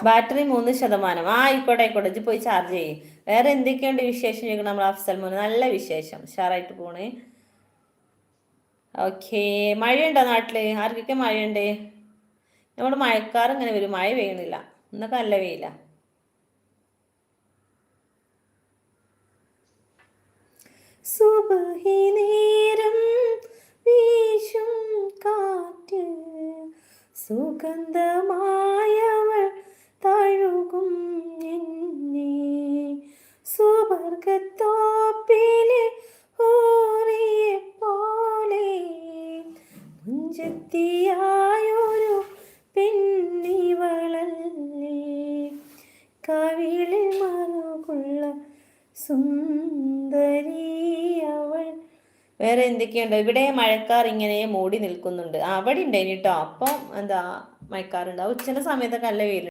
Battery 3%. ആയിക്കോട്ടെ ആയിക്കോട്ടെ, ഇജ്ജ് പോയി ചാർജ് ചെയ്യ്. വേറെ എന്തൊക്കെയുണ്ട് വിശേഷം ചോദിക്കണം നമ്മൾ അഫ്സൽ മോന്. നല്ല വിശേഷം, ഉഷാറായിട്ട് പോണേ. ഓക്കെ. മഴയുണ്ടോ നാട്ടില്? ആർക്കൊക്കെ മഴയുണ്ട്? നമ്മുടെ മഴക്കാർ ഇങ്ങനെ വരും, മഴ പെയ്യണില്ല. ഇന്നൊക്കെ നല്ല വെയില. സുബഹി നേരം വീശും കാറ്റ് സുഗന്ധമായവൾ തഴുകും എന്നെ, സുവർഗത്തോപ്പിലെ ഹൂറിയെ പോലെ മുഞ്ചത്തിയായൊരു പെണ്ണിവളല്ലേ, കവിളിൽ മറുകുള്ള സുന്ദരി അവൾ. വേറെ എന്തൊക്കെയുണ്ട്? ഇവിടെ മഴക്കാർ ഇങ്ങനെ മൂടി നിൽക്കുന്നുണ്ട്. അവിടെ ഉണ്ടായിന് കേട്ടോ. അപ്പം എന്താ മഴക്കാറുണ്ട്. ഉച്ചന്റെ സമയത്തൊക്കെ നല്ല വെയിൽ.